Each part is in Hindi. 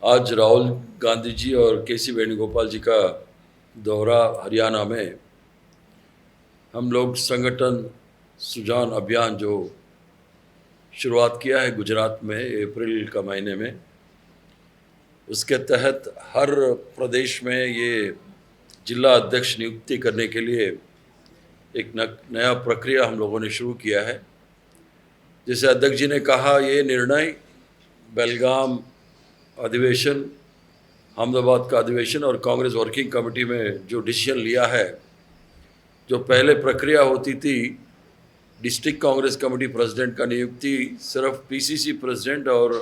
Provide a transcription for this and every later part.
आज राहुल गांधी जी और के.सी. वेणुगोपाल जी का दौरा हरियाणा में हम लोग संगठन सुजान अभियान जो शुरुआत किया है गुजरात में अप्रैल का महीने में, उसके तहत हर प्रदेश में ये जिला अध्यक्ष नियुक्ति करने के लिए एक नया प्रक्रिया हम लोगों ने शुरू किया है। जैसे अध्यक्ष जी ने कहा, ये निर्णय बेलगाम अधिवेशन, अहमदाबाद का अधिवेशन और कांग्रेस वर्किंग कमेटी में जो डिसीजन लिया है, जो पहले प्रक्रिया होती थी डिस्ट्रिक्ट कांग्रेस कमेटी प्रेसिडेंट का नियुक्ति सिर्फ पीसीसी प्रेसिडेंट और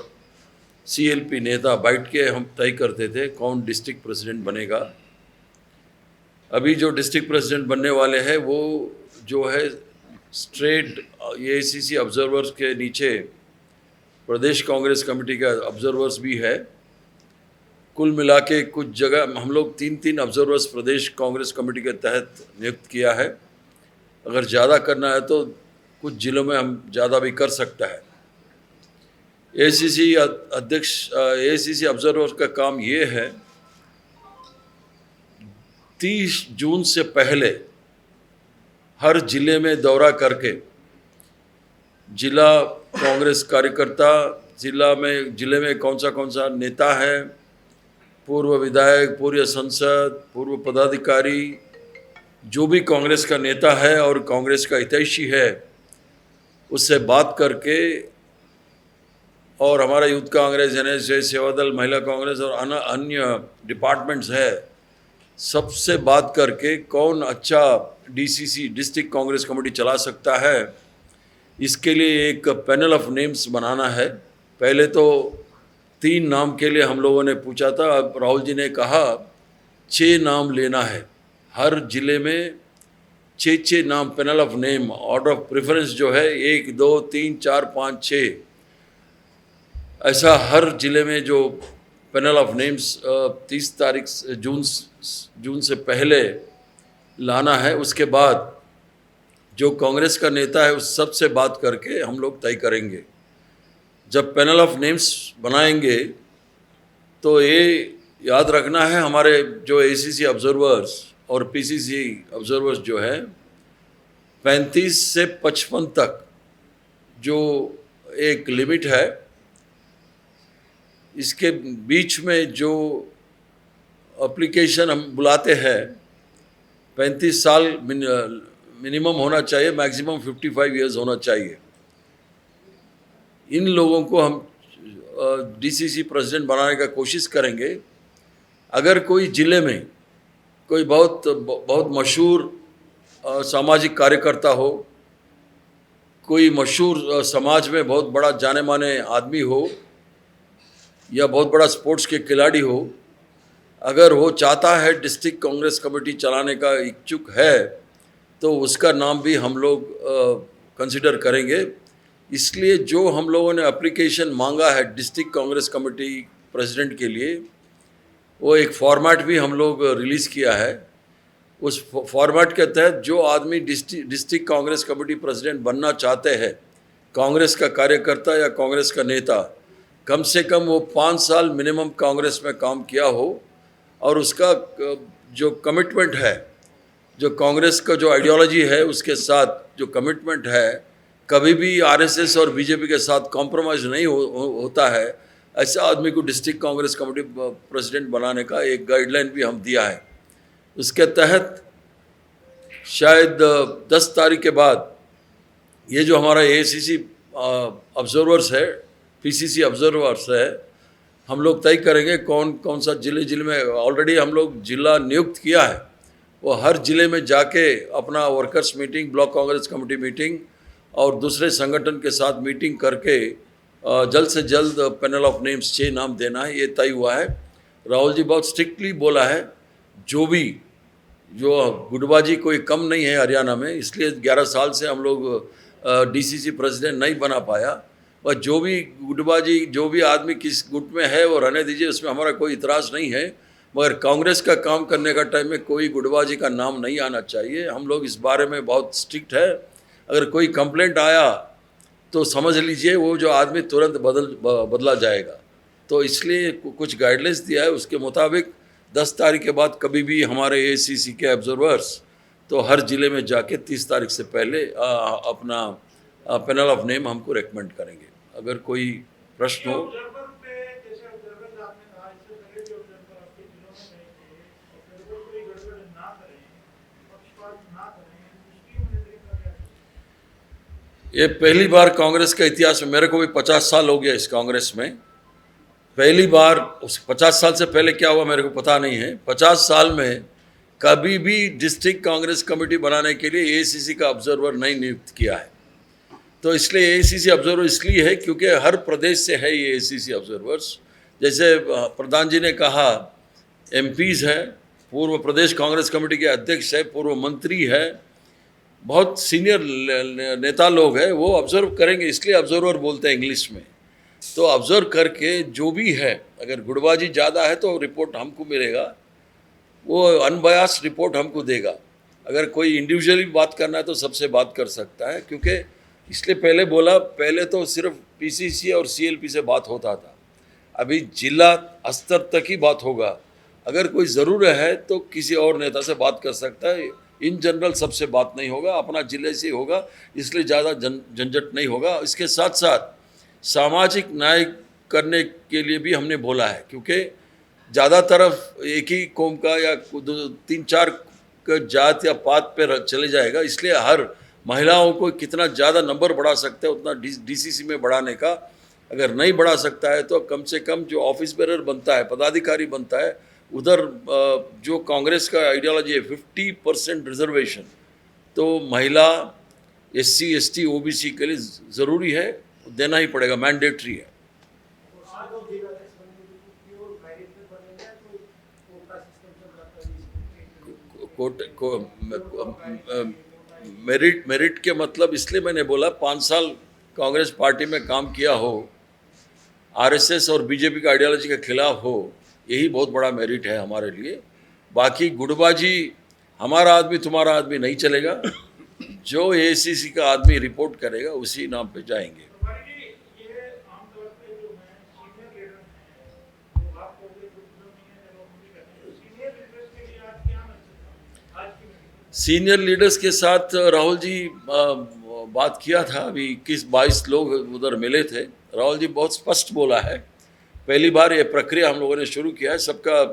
सीएलपी नेता बैठ के हम तय करते थे कौन डिस्ट्रिक्ट प्रेसिडेंट बनेगा। अभी जो डिस्ट्रिक्ट प्रेसिडेंट बनने वाले हैं वो जो है स्ट्रेट एआईसीसी ऑब्जर्वर्स के नीचे प्रदेश कांग्रेस कमेटी का ऑब्जर्वर्स भी है। कुल मिला के कुछ जगह हम लोग 3-3 ऑब्जर्वर्स प्रदेश कांग्रेस कमेटी के तहत नियुक्त किया है। अगर ज़्यादा करना है तो कुछ जिलों में हम ज़्यादा भी कर सकता है। एआईसीसी अध्यक्ष एआईसीसी ऑब्जर्वर का काम ये है 30 जून से पहले हर जिले में दौरा करके जिला कांग्रेस कार्यकर्ता, जिले में कौन सा नेता है, पूर्व विधायक, पूर्व संसद, पूर्व पदाधिकारी, जो भी कांग्रेस का नेता है और कांग्रेस का हितैषी है, उससे बात करके, और हमारा यूथ कांग्रेस, एनएसएस, सेवादल, महिला कांग्रेस और अन्य डिपार्टमेंट्स है, सबसे बात करके कौन अच्छा डीसीसी डिस्ट्रिक्ट कांग्रेस कमेटी चला सकता है, इसके लिए एक पैनल ऑफ नेम्स बनाना है। पहले तो 3 नाम के लिए हम लोगों ने पूछा था, अब राहुल जी ने कहा 6 नाम लेना है। हर जिले में 6 नाम, panel of name, order of preference जो है 1, 2, 3, 4, 5, 6, ऐसा हर जिले में जो पैनल ऑफ नेम्स 30 तारीख जून से पहले लाना है। उसके बाद जो कांग्रेस का नेता है उस सब से बात करके हम लोग तय करेंगे। जब पैनल ऑफ नेम्स बनाएंगे तो ये याद रखना है, हमारे जो एसीसी ऑब्जर्वर्स और पीसीसी ऑब्जर्वर्स जो है 35 से 55 तक जो एक लिमिट है, इसके बीच में जो एप्लीकेशन हम बुलाते हैं 35 साल मिनिमम होना चाहिए, मैक्सिमम 55 इयर्स होना चाहिए। इन लोगों को हम डीसीसी प्रेसिडेंट बनाने का कोशिश करेंगे। अगर कोई ज़िले में कोई बहुत मशहूर सामाजिक कार्यकर्ता हो, कोई मशहूर समाज में बहुत बड़ा जाने माने आदमी हो, या बहुत बड़ा स्पोर्ट्स के खिलाड़ी हो, अगर वो चाहता है डिस्ट्रिक्ट कांग्रेस कमेटी चलाने का इच्छुक है तो उसका नाम भी हम लोग कंसिडर करेंगे। इसलिए जो हम लोगों ने एप्लीकेशन मांगा है डिस्ट्रिक्ट कांग्रेस कमेटी प्रेसिडेंट के लिए, वो एक फॉर्मेट भी हम लोग रिलीज़ किया है। उस फॉर्मेट के तहत जो आदमी डिस्ट्रिक्ट कांग्रेस कमेटी प्रेसिडेंट बनना चाहते हैं, कांग्रेस का कार्यकर्ता या कांग्रेस का नेता, कम से कम वो 5 साल मिनिमम कांग्रेस में काम किया हो और उसका जो कमिटमेंट है, जो कांग्रेस का जो आइडियोलॉजी है उसके साथ जो कमिटमेंट है, कभी भी आरएसएस और बीजेपी के साथ कॉम्प्रोमाइज़ नहीं होता है, ऐसा आदमी को डिस्ट्रिक्ट कांग्रेस कमेटी प्रेसिडेंट बनाने का एक गाइडलाइन भी हम दिया है। उसके तहत शायद 10 तारीख के बाद ये जो हमारा एआईसीसी ऑब्जर्वर्स है, पीसीसी ऑब्जर्वर्स है, हम लोग तय करेंगे कौन सा जिले में ऑलरेडी हम लोग जिला नियुक्त किया है, वो हर जिले में जाके अपना workers meeting, block Congress committee meeting और दूसरे संगठन के साथ मीटिंग करके जल्द से जल्द पैनल ऑफ नेम्स 6 नाम देना है, ये तय हुआ है। राहुल जी बहुत स्ट्रिक्टली बोला है, जो गुटबाजी कोई कम नहीं है हरियाणा में, इसलिए 11 साल से हम लोग डीसीसी प्रेसिडेंट नहीं बना पाया। और जो भी गुटबाजी, जो भी आदमी किस गुट में है वो रहने दीजिए, उसमें हमारा कोई इतराज़ नहीं है, मगर कांग्रेस का काम करने का टाइम में कोई गुटबाजी का नाम नहीं आना चाहिए। हम लोग इस बारे में बहुत स्ट्रिक्ट है। अगर कोई कंप्लेंट आया तो समझ लीजिए वो जो आदमी तुरंत बदला जाएगा। तो इसलिए कुछ गाइडलाइंस दिया है, उसके मुताबिक 10 तारीख के बाद कभी भी हमारे एसीसी के ऑब्जर्वर्स तो हर ज़िले में जाके 30 तारीख से पहले अपना पैनल ऑफ नेम हमको रेकमेंड करेंगे। अगर कोई प्रश्न हो। ये पहली बार कांग्रेस के इतिहास में, मेरे को भी 50 साल हो गया इस कांग्रेस में, पहली बार। उस 50 साल से पहले क्या हुआ मेरे को पता नहीं है। 50 साल में कभी भी डिस्ट्रिक्ट कांग्रेस कमेटी बनाने के लिए एसीसी का ऑब्जर्वर नहीं नियुक्त किया है। तो इसलिए एसीसी ऑब्जर्वर इसलिए है क्योंकि हर प्रदेश से है ये एसीसी ऑब्जर्वर्स। जैसे प्रधान जी ने कहा, एमपीज़ है, पूर्व प्रदेश कांग्रेस कमेटी के अध्यक्ष है, पूर्व मंत्री है, बहुत सीनियर नेता लोग हैं, वो ऑब्जर्व करेंगे, इसलिए ऑब्जर्वर बोलते हैं इंग्लिश में। तो ऑब्जर्व करके जो भी है, अगर गुटबाजी ज़्यादा है तो रिपोर्ट हमको मिलेगा, वो अनबयास्ड रिपोर्ट हमको देगा। अगर कोई इंडिविजुअली बात करना है तो सबसे बात कर सकता है, क्योंकि इसलिए पहले बोला, पहले तो सिर्फ पीसीसी और सीएलपी से बात होता था, अभी जिला स्तर तक ही बात होगा। अगर कोई ज़रूरत है तो किसी और नेता से बात कर सकता है, इन जनरल सबसे बात नहीं होगा, अपना जिले से ही होगा, इसलिए ज़्यादा झंझट नहीं होगा। इसके साथ साथ सामाजिक न्याय करने के लिए भी हमने बोला है, क्योंकि ज़्यादा तरफ एक ही कौम का या 3-4 जात या पात पे चले जाएगा, इसलिए हर महिलाओं को कितना ज़्यादा नंबर बढ़ा सकते हैं उतना डीसीसी में बढ़ाने का। अगर नहीं बढ़ा सकता है तो कम से कम जो ऑफिस बेरर बनता है, पदाधिकारी बनता है, उधर जो कांग्रेस का आइडियोलॉजी है 50% रिजर्वेशन, तो महिला, एससी, एसटी, ओबीसी के लिए ज़रूरी है, देना ही पड़ेगा, मैंडेटरी है। मेरिट के मतलब इसलिए मैंने बोला, 5 साल कांग्रेस पार्टी में काम किया हो, आरएसएस और बीजेपी का आइडियोलॉजी के खिलाफ हो, यही बहुत बड़ा मेरिट है हमारे लिए। बाकी गुटबाजी, हमारा आदमी तुम्हारा आदमी नहीं चलेगा, जो एसीसी का आदमी रिपोर्ट करेगा उसी नाम पे जाएंगे। सीनियर लीडर्स के साथ राहुल जी बात किया था, अभी 21-22 लोग उधर मिले थे। राहुल जी बहुत स्पष्ट बोला है, पहली बार ये प्रक्रिया हम लोगों ने शुरू किया है, सबका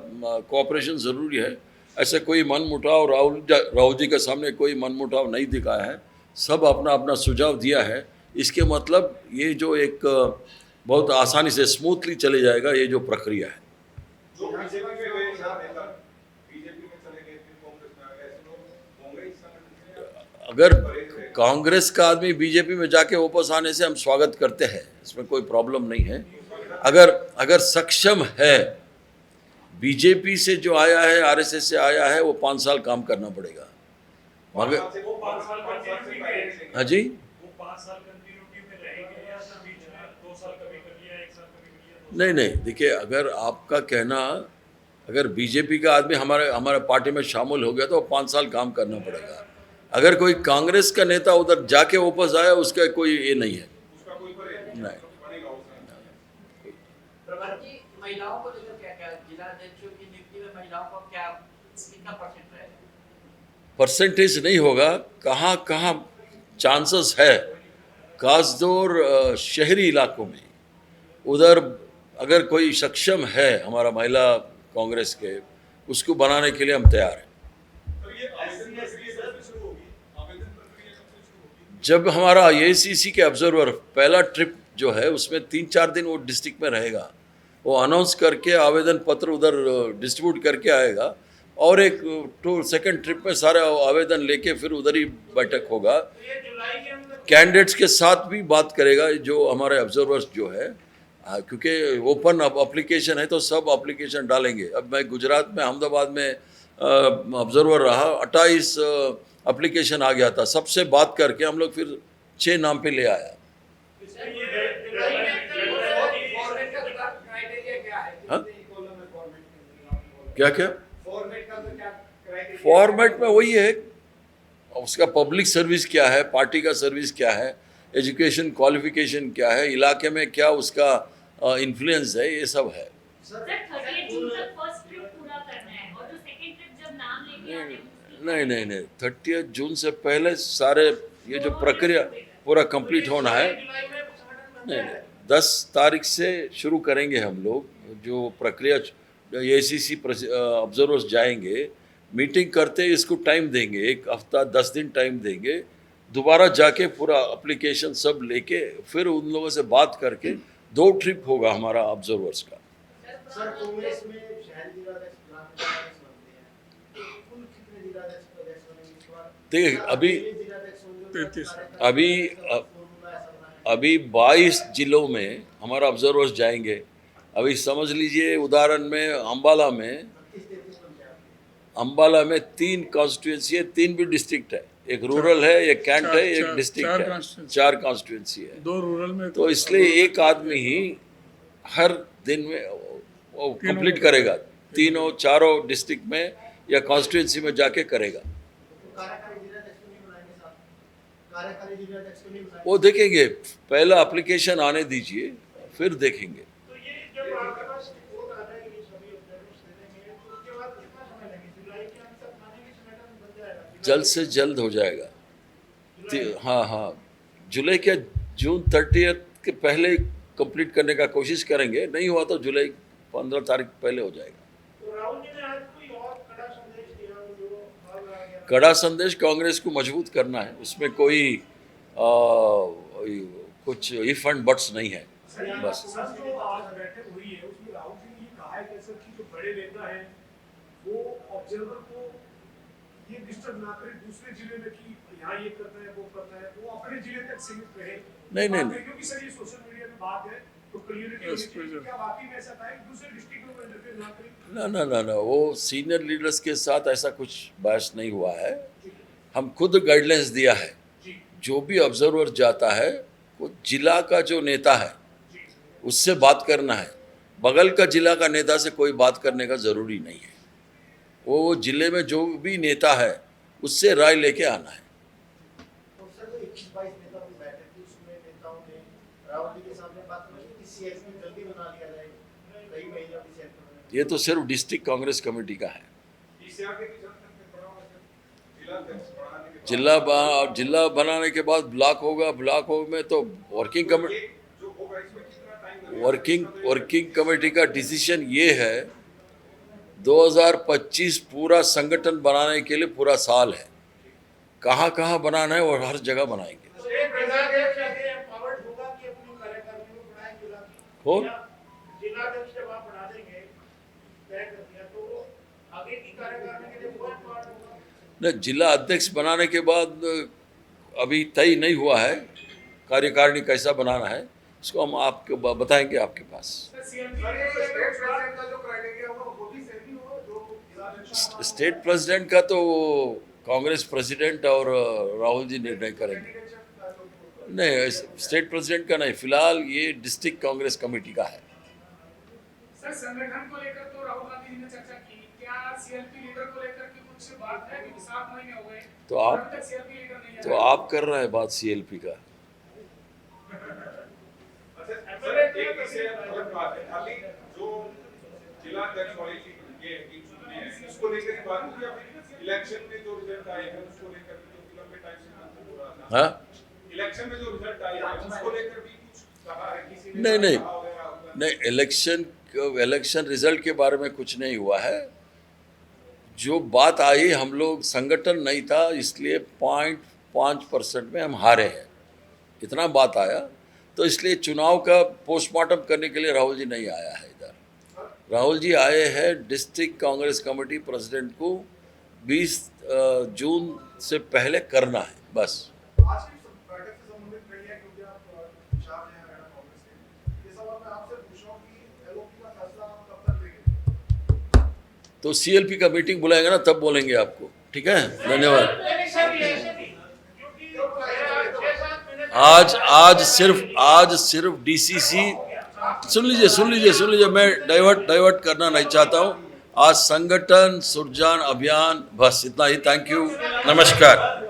कोऑपरेशन ज़रूरी है। ऐसा कोई मनमुटाव राहुल जी के सामने कोई मनमुटाव नहीं दिखाया है, सब अपना अपना सुझाव दिया है। इसके मतलब ये जो एक बहुत आसानी से स्मूथली चले जाएगा ये जो प्रक्रिया है। अगर कांग्रेस का आदमी बीजेपी में जाके वापस आने से हम स्वागत करते हैं, इसमें कोई प्रॉब्लम नहीं है। अगर सक्षम है, बीजेपी से जो आया है, आरएसएस से आया है, वो 5 साल काम करना पड़ेगा। मगर हाँ जी, नहीं, देखिए, अगर आपका कहना, अगर बीजेपी का आदमी हमारे पार्टी में शामिल हो गया तो 5 साल काम करना पड़ेगा। अगर कोई कांग्रेस का नेता उधर जाके वापस आया, उसका कोई ये नहीं है। नहीं। महिलाओं को क्या जिला अध्यक्षों की नियुक्ति में महिलाओं को क्या कितना परसेंट रहेगा? परसेंटेज नहीं होगा, कहाँ चांसेस है, खासतौर शहरी इलाकों में, उधर अगर कोई सक्षम है हमारा महिला कांग्रेस के, उसको बनाने के लिए हम तैयार हैं। जब हमारा एसीसी के ऑब्जर्वर पहला ट्रिप जो है उसमें 3-4 दिन वो डिस्ट्रिक्ट में रहेगा, वो अनाउंस करके आवेदन पत्र उधर डिस्ट्रीब्यूट करके आएगा, और एक सेकंड ट्रिप में सारे आवेदन लेके फिर उधर ही बैठक होगा। कैंडिडेट्स के साथ भी बात करेगा जो हमारे ऑब्जर्वर्स जो है, क्योंकि ओपन एप्लीकेशन है तो सब एप्लीकेशन डालेंगे। अब मैं गुजरात में अहमदाबाद में ऑब्जर्वर रहा, 28 एप्लीकेशन आ गया था, सबसे बात करके हम लोग फिर 6 नाम पे ले आया। हाँ? क्या फॉर्मेट में वही है, उसका पब्लिक सर्विस क्या है, पार्टी का सर्विस क्या है, एजुकेशन क्वालिफिकेशन क्या है, इलाके में क्या उसका इन्फ्लुएंस है, ये सब है। सर 30 जून तक फर्स्ट ट्रिप पूरा करना है और जो सेकंड ट्रिप जब नाम लेके आने हैं, उसकी नहीं नहीं नहीं, 30 जून से पहले सारे ये जो प्रक्रिया पूरा कंप्लीट होना है। नहीं नहीं, 10 तारीख से शुरू करेंगे हम लोग जो प्रक्रिया। ACC ऑब्जर्वर्स जाएंगे, मीटिंग करते इसको टाइम देंगे, 1 हफ्ता 10 दिन टाइम देंगे, दोबारा जाके पूरा एप्लीकेशन सब लेके फिर उन लोगों से बात करके 2 ट्रिप होगा हमारा ऑब्जर्वर्स का। सर कांग्रेस में शहर जिलाध्यक्ष जिलाध्यक्ष बनते हैं, तो कुल कितने जिलाध्यक्ष प्रदेश बनेंगे इस बार? देखिए अभी जिलाध्यक्ष होंगे, 33 अभी अभी 22 जिलों में हमारा ऑब्जर्वर्स जाएंगे। अभी समझ लीजिए उदाहरण में अम्बाला में 3 कॉन्स्टिट्यूंसी है, 3 भी डिस्ट्रिक्ट है, एक रूरल है, एक कैंट है, एक डिस्ट्रिक्ट है, 4 कॉन्स्टिट्यूंसी है। 2 रूरल में तो इसलिए एक आदमी ही हर दिन में वो कंप्लीट करेगा, 4 डिस्ट्रिक्ट में या कॉन्स्टिट्यूंसी में जाके करेगा। कार्यकारी जिलाध्यक्ष को नहीं बनाएंगे साहब, कार्यकारी जिलाध्यक्ष को नहीं बनाएंगे। वो देखेंगे, पहला एप्लीकेशन आने दीजिए फिर देखेंगे। तो ये जब आपके पास रिपोर्ट आ जाएगी सभी ऑब्जर्वर्स दे देंगे, तो उसके बाद कितना समय लगेगा? जुलाई के अंत तक थाने की संगठन बन जाएगा? जल्द से जल्द हो जाएगा। हाँ हाँ, जुलाई के जून 30 के पहले कंप्लीट करने का कोशिश करेंगे, नहीं हुआ तो जुलाई 15 तारीख पहले हो जाएगा। तो राहुल जी ने आज कोई और कड़ा संदेश दिया जो बाल रहा गया? कड़ा संदेश कांग्रेस को मजबूत करना है, उसमें कोई कुछ इफ एंड बट्स नहीं है बस। सर जो आज बैठक हुई है उसमें राहुल जी ने ये कहा है कि सर कि जो बड़े नेता हैं वो ऑब्जर्वर को ये डिस्टर्ब ना करें दूसरे जिले में कि यहाँ ये करता है वो करता है, वो अपने जिले तक सीमित रहे। नहीं, नहीं, नहीं। क्योंकि सर ये सोशल मीडिया में बात है तो क्लियरिटी होनी चाहिए, क्या वाकई में ऐसा था कि दूसरे डिस्ट्रिक्ट में इंटरफेयर ना करें? ना ना ना ना, वो सीनियर लीडर्स के साथ ऐसा कुछ बहस नहीं हुआ है। हम खुद गाइडलाइंस दिया है, जी जो भी ऑब्जर्वर जाता है वो जिला का जो नेता है जी उससे बात करना है, बगल का जिला का नेता से कोई बात करने का ज़रूरी नहीं है। वो जिले में जो भी नेता है उससे राय लेके आना है। और सर जो 21-22 नेताओं की बैठक थी उसमें नेताओं ने राहुल जी के सामने बात की कि CSP जल्दी बना लिया जाए, कई महीनों की सेक्टर में। ये तो सिर्फ डिस्ट्रिक्ट कांग्रेस कमेटी का है। जिला बनाने के बाद ब्लॉक होगा, ब्लॉक हो में तो वर्किंग कमेटी का डिसीजन ये है, 2025 पूरा संगठन बनाने के लिए पूरा साल है, कहाँ कहाँ बनाना है और हर जगह बनाएंगे। तो एक जिलाध्यक्ष ऐसे empowered होगा कि अपने कार्यकर्ताओं को बनाए जिला की? कौन? जिलाध्यक्ष जब आप बना देंगे, तय कर दिया, तो आगे की कार्यकारिणी के लिए वो empowered होगा? न, जिला अध्यक्ष बनाने के बाद अभी तय नहीं हुआ है कार्यकारिणी कैसा बनाना है, इसको हम आपको बताएंगे आपके पास। सर सीएम स्टेट प्रेसिडेंट का तो कांग्रेस प्रेसिडेंट और राहुल जी निर्णय करेंगे। नहीं, स्टेट प्रेसिडेंट का नहीं, फिलहाल ये डिस्ट्रिक्ट कांग्रेस कमेटी का है। सर संगठन को लेकर तो राहुल गांधी जी ने चर्चा की, क्या सीएलपी लीडर को लेकर के कुछ बात है कि 7 महीने हो गए तो आप अभी तक सीएलपी लीडर नहीं तो आप कर रहे हैं बात CLP का। हाँ, इलेक्शन में जो रिजल्ट आया है उसको लेकर भी कुछ कहा है किसी ने? नहीं नहीं कहा वगैरह? नहीं, इलेक्शन रिजल्ट के बारे में कुछ नहीं हुआ है। जो बात आई, हम लोग संगठन नहीं था इसलिए 0.5% में हम हारे हैं, इतना बात आया। तो इसलिए चुनाव का पोस्टमार्टम करने के लिए राहुल जी नहीं आया है इधर। राहुल जी आए हैं डिस्ट्रिक्ट कांग्रेस कमेटी प्रेसिडेंट को 20 जून से पहले करना है बस। आज की बैठक से संबंधित नहीं है क्योंकि आप इंचार्ज हैं हरियाणा कांग्रेस के। ये सवाल मैं आपसे पूछ रहा हूं कि LOP का फैसला आप कब तक लेंगे? तो CLP का मीटिंग बुलाएंगे ना, तब बोलेंगे आपको। ठीक है, धन्यवाद। आज सिर्फ DCC, सुन लीजिए, मैं डाइवर्ट करना नहीं चाहता हूँ। आज संगठन सुरजान अभियान, बस इतना ही। थैंक यू, नमस्कार।